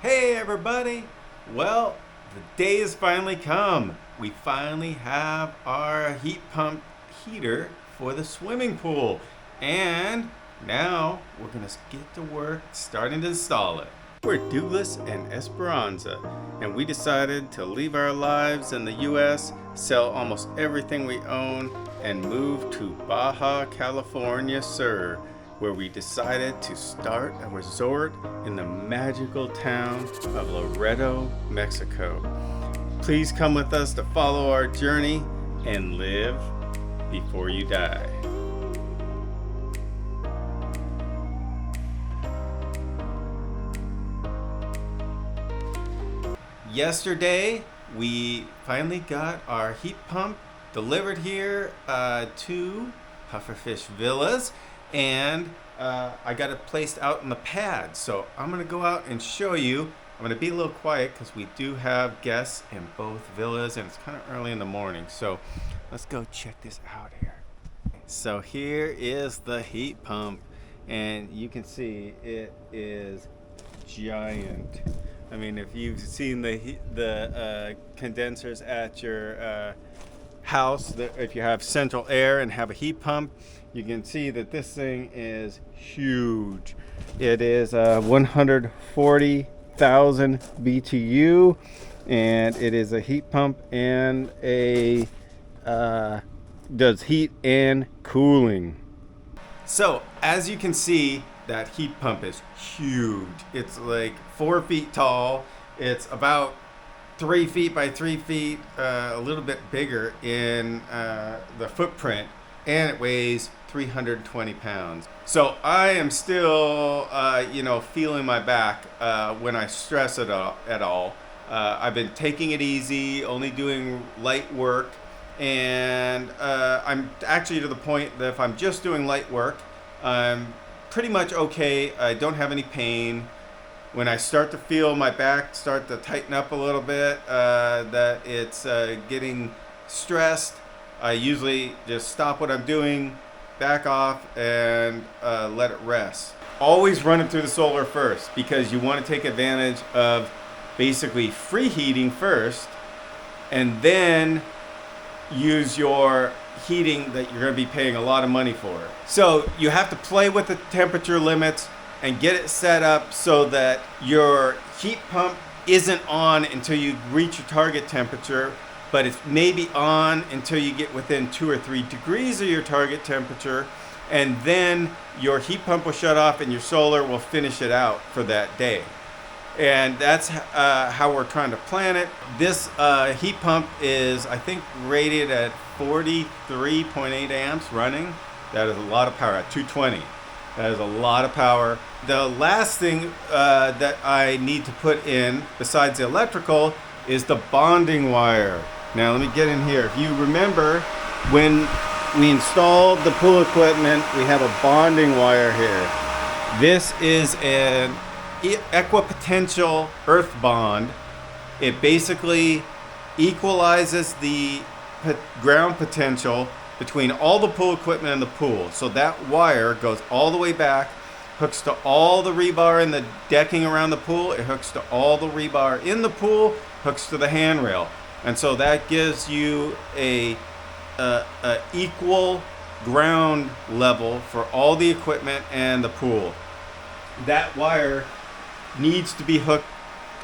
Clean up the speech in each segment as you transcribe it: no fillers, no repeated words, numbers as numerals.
Hey everybody! Well, the day has finally come. We finally have our heat pump heater for the swimming pool. And now we're gonna get to work starting to install it. We're Dooglass and Esperanza, and we decided to leave our lives in the US, sell almost everything we own, and move to Baja California Sur, where we decided to start a resort in the magical town of Laredo, Mexico. Please come with us to follow our journey and live before you die. Yesterday, we finally got our heat pump delivered here to Pufferfish Villas, and I got it placed out in the pad. So I'm gonna go out and show you. I'm gonna be a little quiet because we do have guests in both villas and it's kind of early in the morning. So let's go check this out here. So here is the heat pump, and you can see it is giant. I mean, if you've seen the condensers at your house, if you have central air and have a heat pump, you can see that this thing is huge. It is 140,000 BTU, and it is a heat pump and does heat and cooling. So as you can see, that heat pump is huge. It's like 4 feet tall. It's about 3 feet by 3 feet, a little bit bigger in the footprint, and it weighs 320 pounds. So I am still, feeling my back when I stress it at all. I've been taking it easy, only doing light work, and I'm actually to the point that if I'm just doing light work, I'm pretty much okay. I don't have any pain. When I start to feel my back start to tighten up a little bit, that it's getting stressed, I usually just stop what I'm doing, back off, and let it rest. Always run it through the solar first, because you want to take advantage of basically free heating first, and then use your heating that you're going to be paying a lot of money for. So you have to play with the temperature limits and get it set up so that your heat pump isn't on until you reach your target temperature, but it's maybe on until you get within 2 or 3 degrees of your target temperature, and then your heat pump will shut off and your solar will finish it out for that day. And that's how we're trying to plan it. This heat pump is, I think, rated at 43.8 amps running. That is a lot of power at 220. That is a lot of power. The last thing that I need to put in, besides the electrical, is the bonding wire. Now let me get in here. If you remember, when we installed the pool equipment, we have a bonding wire here. This is an equipotential earth bond. It basically equalizes the ground potential between all the pool equipment and the pool. So that wire goes all the way back, hooks to all the rebar in the decking around the pool, it hooks to all the rebar in the pool, hooks to the handrail. And so that gives you a equal ground level for all the equipment and the pool. That wire needs to be hooked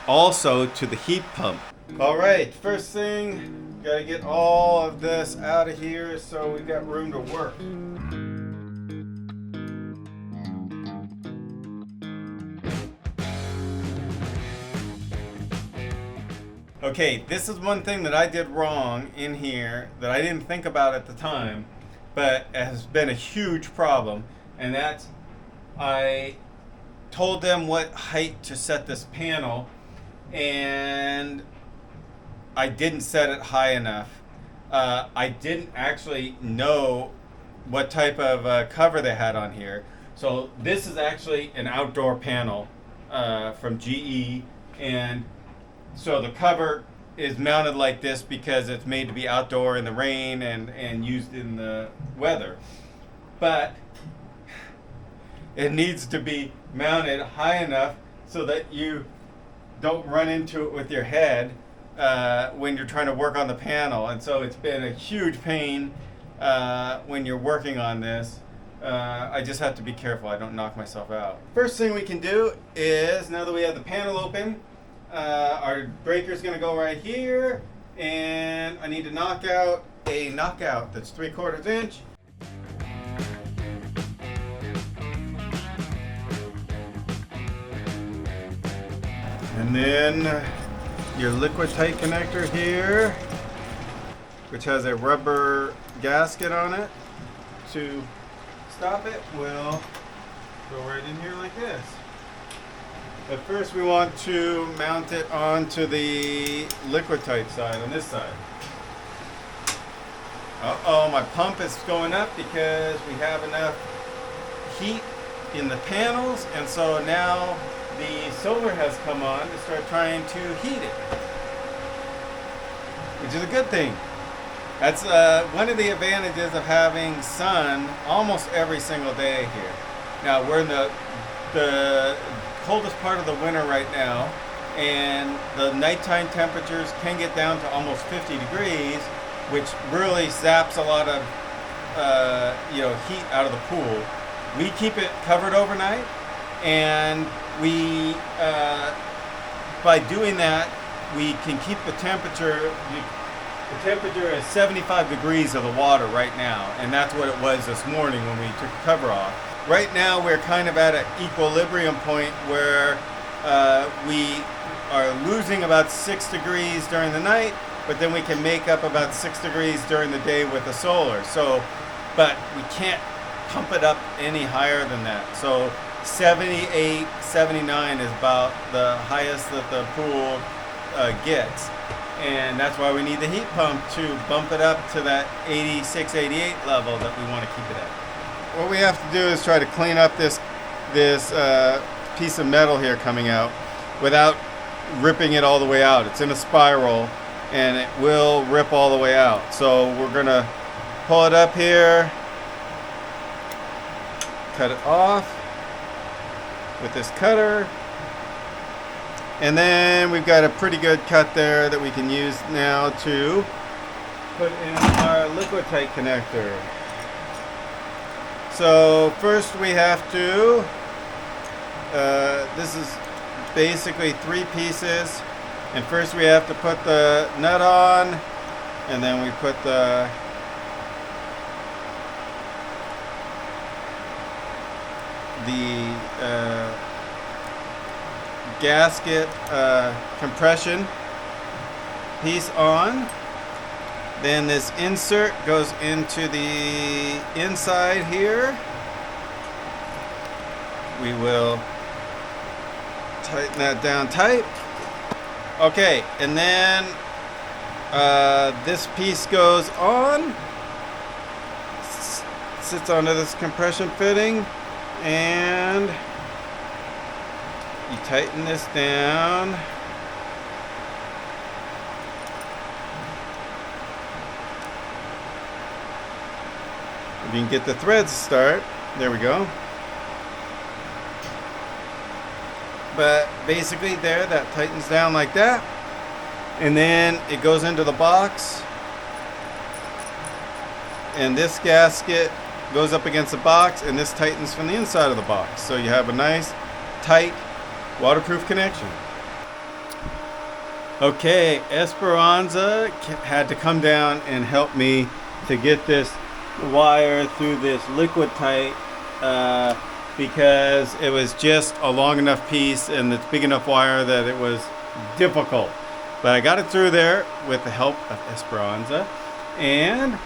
also to the heat pump. All right, first thing, gotta get all of this out of here so we've got room to work. Okay, this is one thing that I did wrong in here that I didn't think about at the time, but has been a huge problem, and that's I told them what height to set this panel, and I didn't set it high enough. I didn't actually know what type of cover they had on here. So this is actually an outdoor panel from GE, and so the cover is mounted like this because it's made to be outdoor in the rain and used in the weather. But it needs to be mounted high enough so that you don't run into it with your head when you're trying to work on the panel. And so it's been a huge pain when you're working on this. I just have to be careful I don't knock myself out. First thing we can do is, now that we have the panel open, our breaker's gonna go right here, and I need to knock out a knockout that's 3/4 inch. And then your liquid tight connector here, which has a rubber gasket on it to stop it, will go right in here like this. But first we want to mount it onto the liquid tight side on this side. Uh-oh, my pump is going up because we have enough heat in the panels, and so now the solar has come on to start trying to heat it, which is a good thing. That's one of the advantages of having sun almost every single day here. Now we're in the coldest part of the winter right now, and the nighttime temperatures can get down to almost 50 degrees, which really zaps a lot of heat out of the pool. We keep it covered overnight, and we by doing that we can keep the temperature. The temperature is 75 degrees of the water right now, and that's what it was this morning when we took the cover off. Right now we're kind of at an equilibrium point where we are losing about 6 degrees during the night, but then we can make up about 6 degrees during the day with the solar. So, but we can't pump it up any higher than that. So 78, 79 is about the highest that the pool gets. And that's why we need the heat pump to bump it up to that 86, 88 level that we want to keep it at. What we have to do is try to clean up this piece of metal here coming out without ripping it all the way out. It's in a spiral and it will rip all the way out. So we're going to pull it up here, cut it off with this cutter. And then we've got a pretty good cut there that we can use now to put in our liquid tight connector. So first we have to, this is basically 3 pieces, and first we have to put the nut on, and then we put the gasket compression piece on. Then this insert goes into the inside here. We will tighten that down tight. Okay, and then this piece goes on, sits onto this compression fitting, and you tighten this down. If you can get the threads to start, there we go. But basically there, that tightens down like that. And then it goes into the box. And this gasket goes up against the box, and this tightens from the inside of the box. So you have a nice, tight, waterproof connection. Okay, Esperanza had to come down and help me to get this wire through this liquid tight because it was just a long enough piece and it's big enough wire that it was difficult. But I got it through there with the help of Esperanza, and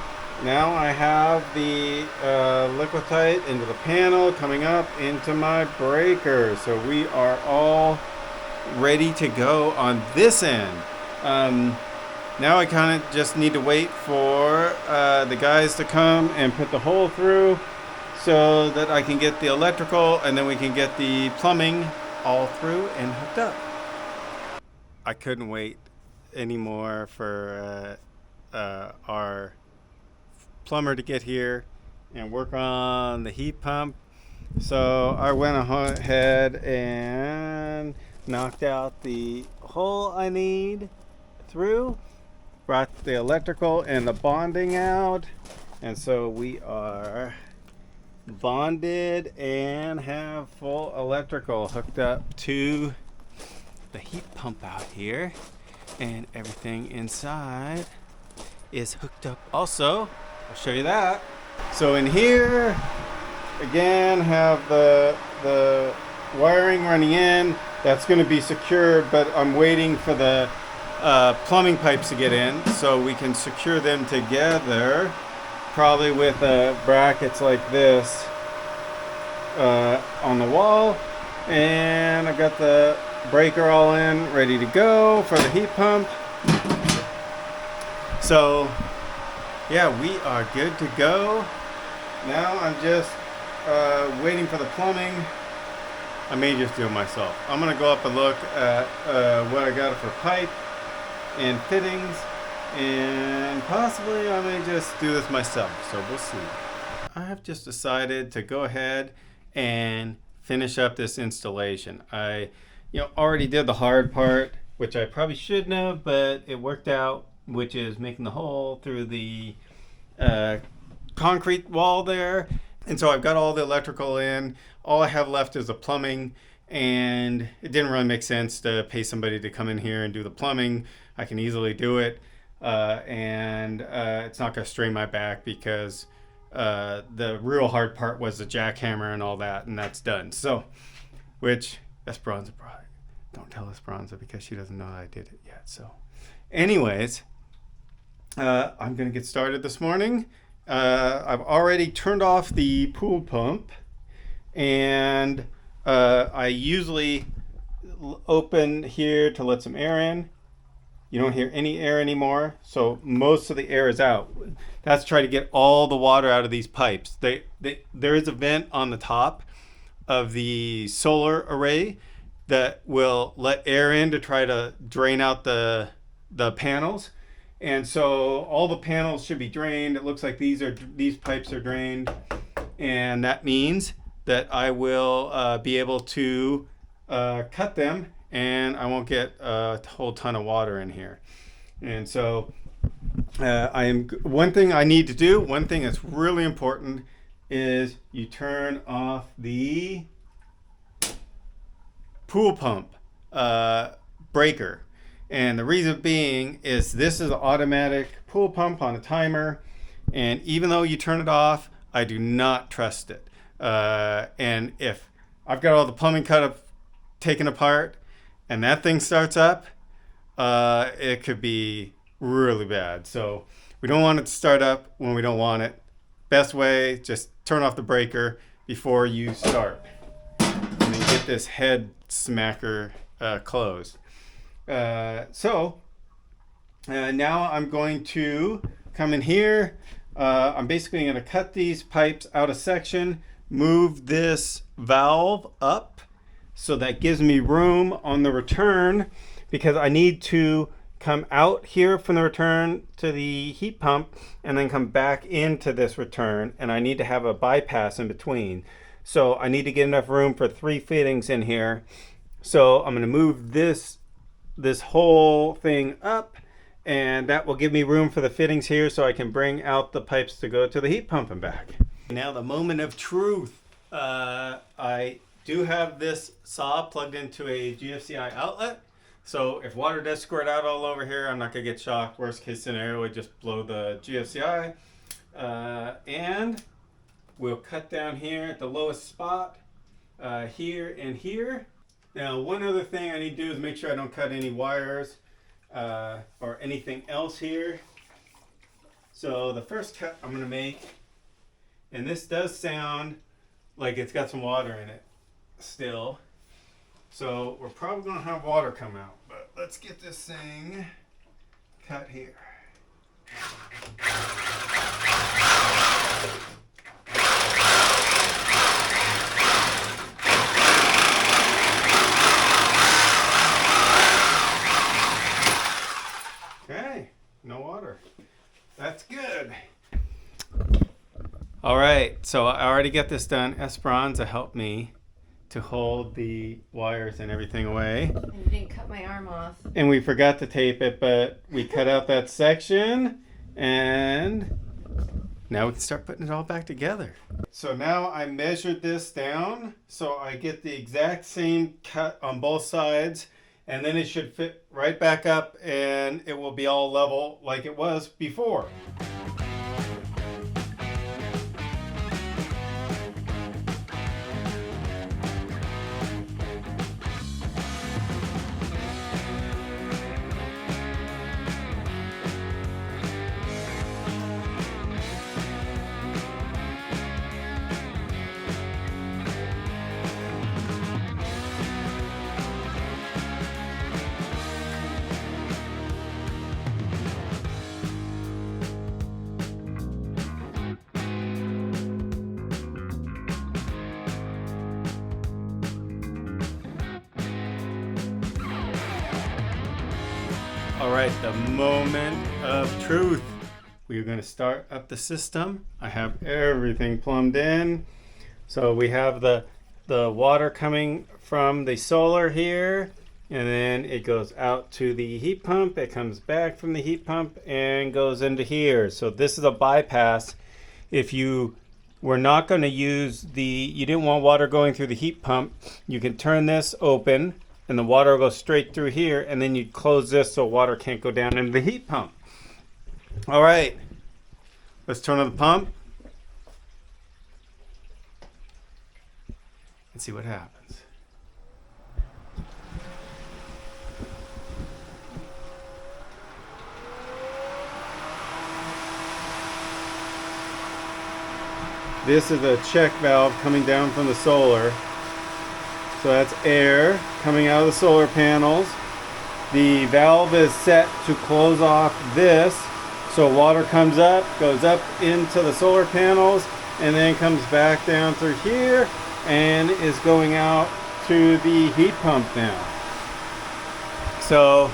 now I have the liquid tight into the panel coming up into my breaker. So we are all ready to go on this end. Now I kind of just need to wait for the guys to come and put the hole through so that I can get the electrical, and then we can get the plumbing all through and hooked up. I couldn't wait anymore for our plumber to get here and work on the heat pump. So I went ahead and knocked out the hole I need through. Brought the electrical and the bonding out. And so we are bonded and have full electrical hooked up to the heat pump out here. And everything inside is hooked up also. I'll show you that. So in here, again, have the wiring running in. That's going to be secured, but I'm waiting for the plumbing pipes to get in so we can secure them together, probably with brackets like this on the wall. And I got the breaker all in, ready to go for the heat pump. So yeah, we are good to go. Now I'm just waiting for the plumbing. I may just do it myself. I'm gonna go up and look at what I got for pipe and fittings, and possibly I may just do this myself, so we'll see. I have just decided to go ahead and finish up this installation. I already did the hard part, which I probably shouldn't have, but it worked out, which is making the hole through the concrete wall there. And so I've got all the electrical in. All I have left is the plumbing, and it didn't really make sense to pay somebody to come in here and do the plumbing. I can easily do it, and it's not gonna strain my back because the real hard part was the jackhammer and all that, and that's done. So, which Esperanza brought. Don't tell Esperanza because she doesn't know I did it yet. So anyways, I'm gonna get started this morning. I've already turned off the pool pump, and I usually open here to let some air in. You don't hear any air anymore, so most of the air is out. That's try to get all the water out of these pipes. There is a vent on the top of the solar array that will let air in to try to drain out the panels. And so all the panels should be drained. It looks like these pipes are drained, and that means that I will be able to cut them, and I won't get a whole ton of water in here. And so one thing I need to do, one thing that's really important, is you turn off the pool pump breaker. And the reason being is this is an automatic pool pump on a timer, and even though you turn it off, I do not trust it. And if I've got all the plumbing taken apart and that thing starts up, it could be really bad. So we don't want it to start up when we don't want it. Best way, just turn off the breaker before you start, and then get this head smacker closed. So now I'm going to come in here. I'm basically going to cut these pipes out of section, move this valve up so that gives me room on the return, because I need to come out here from the return to the heat pump and then come back into this return, and I need to have a bypass in between. So I need to get enough room for 3 fittings in here. So I'm going to move this whole thing up, and that will give me room for the fittings here so I can bring out the pipes to go to the heat pump and back. Now the moment of truth. I do have this saw plugged into a GFCI outlet, so if water does squirt out all over here, I'm not gonna get shocked. Worst case scenario would just blow the GFCI. And we'll cut down here at the lowest spot, here and here. Now, one other thing I need to do is make sure I don't cut any wires or anything else here. So the first cut I'm going to make, and this does sound like it's got some water in it still. So we're probably going to have water come out, but let's get this thing cut here. Okay, no water. That's good. All right, so I already got this done. Esperanza helped me to hold the wires and everything away. And you didn't cut my arm off. And we forgot to tape it, but we cut out that section, and now we can start putting it all back together. So now I measured this down so I get the exact same cut on both sides, and then it should fit right back up and it will be all level like it was before. All right, the moment of truth. We are going to start up the system. I have everything plumbed in. So we have the water coming from the solar here, and then it goes out to the heat pump. It comes back from the heat pump and goes into here. So this is a bypass. If you were not going to use you didn't want water going through the heat pump, you can turn this open and the water will go straight through here, and then you close this so water can't go down into the heat pump. All right, let's turn on the pump and see what happens. This is a check valve coming down from the solar. So that's air coming out of the solar panels. The valve is set to close off this. So water comes up, goes up into the solar panels, and then comes back down through here and is going out to the heat pump now. So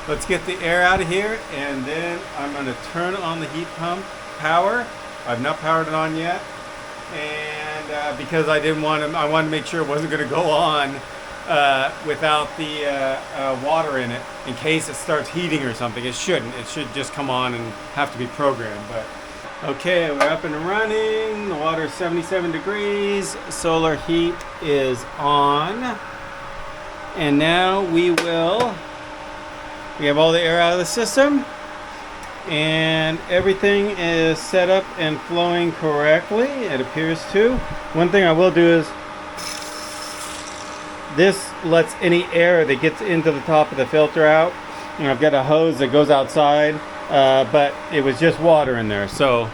let's get the air out of here, and then I'm going to turn on the heat pump power. I've not powered it on yet. And because I wanted to make sure it wasn't going to go on without the water in it, in case it starts heating or something. It shouldn't. It should just come on and have to be programmed. But okay, we're up and running. The water is 77 degrees. Solar heat is on. And now we have all the air out of the system. And everything is set up and flowing correctly, it appears to. One thing I will do is this lets any air that gets into the top of the filter out. And I've got a hose that goes outside, but it was just water in there, so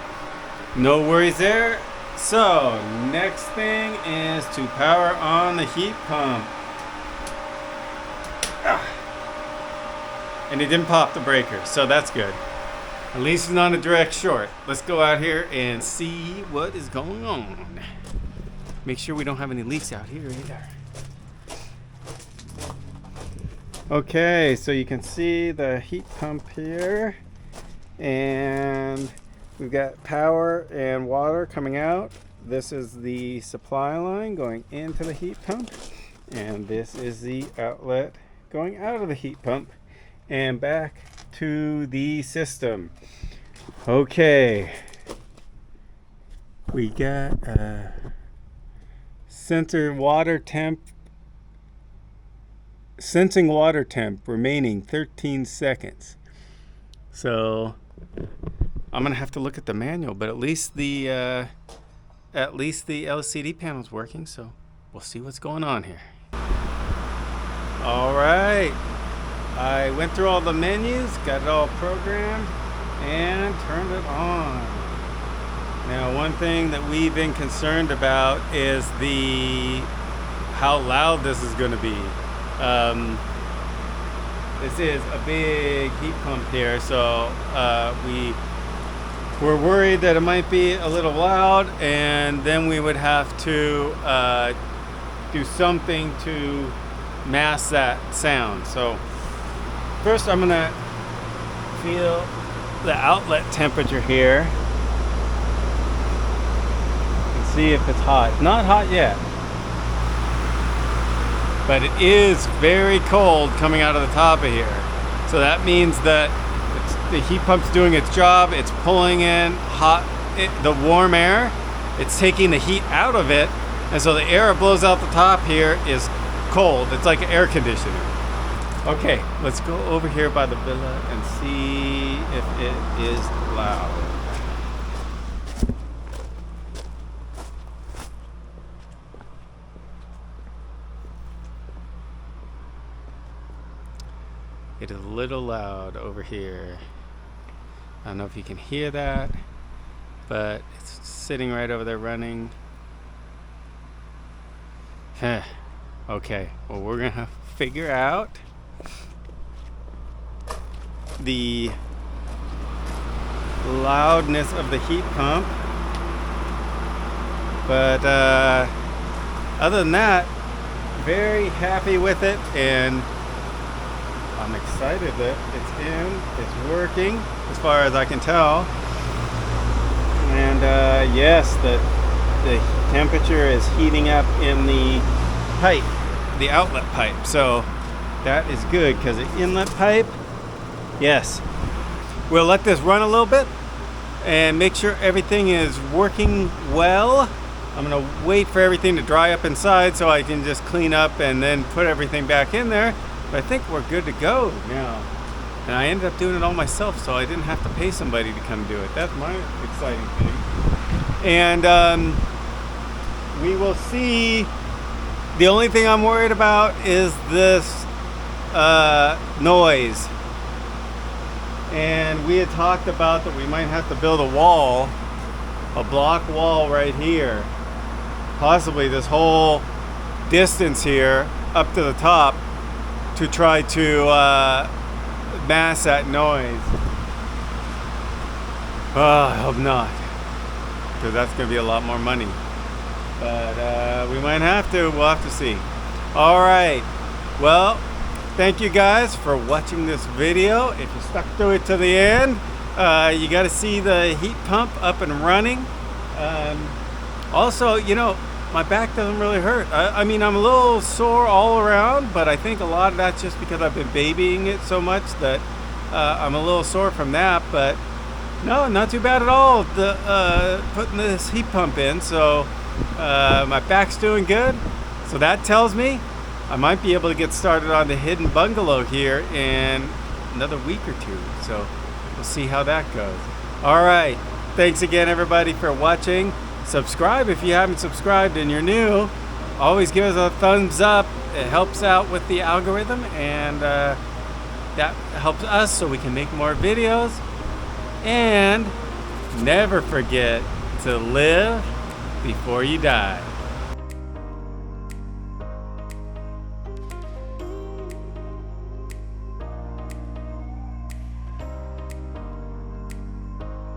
no worries there. So next thing is to power on the heat pump. And it didn't pop the breaker, so that's good. At least it's not a direct short. Let's go out here and see what is going on. Make sure we don't have any leaks out here either. Okay, so you can see the heat pump here. And we've got power and water coming out. This is the supply line going into the heat pump. And this is the outlet going out of the heat pump and back to the system. Okay, we got sensing water temp remaining 13 seconds. So I'm gonna have to look at the manual, but at least the LCD panel's working, so we'll see what's going on here. All right, I went through all the menus, got it all programmed, and turned it on. Now, one thing that we've been concerned about is how loud this is going to be. This is a big heat pump here, so we're worried that it might be a little loud, and then we would have to do something to mask that sound. So first I'm gonna feel the outlet temperature here and see if it's hot. Not hot yet. but it is very cold coming out of the top of here. So that means that the heat pump's doing its job. It's pulling in the warm air. It's taking the heat out of it, and so the air it blows out the top here is cold. It's like an air conditioner. Okay, let's go over here by the villa and see if it is loud. It is a little loud over here. I don't know if you can hear that, but it's sitting right over there running. Okay, well, we're gonna figure out the loudness of the heat pump, but other than that, very happy with it, and I'm excited that it's working as far as I can tell. And yes, the temperature is heating up in the pipe, the outlet pipe, so that is good, because the inlet pipe, yes. We'll let this run a little bit and make sure everything is working well. I'm gonna wait for everything to dry up inside so I can just clean up and then put everything back in there. But I think we're good to go now. And I ended up doing it all myself, so I didn't have to pay somebody to come do it. That's my exciting thing. And we will see. The only thing I'm worried about is this noise. And we had talked about that we might have to build a block wall right here. Possibly this whole distance here up to the top, to try to mask that noise. I hope not, because that's going to be a lot more money. But we might have to. We'll have to see. All right. Well, thank you guys for watching this video. If you stuck through it to the end, you got to see the heat pump up and running. Also, you know, my back doesn't really hurt. I mean, I'm a little sore all around, but I think a lot of that's just because I've been babying it so much that I'm a little sore from that. But no, not too bad at all. Putting this heat pump in, so my back's doing good. So that tells me I might be able to get started on the hidden bungalow here in another week or two. So we'll see how that goes. All right. Thanks again, everybody, for watching. Subscribe if you haven't subscribed and you're new. Always give us a thumbs up. It helps out with the algorithm, and that helps us so we can make more videos. And never forget to live before you die.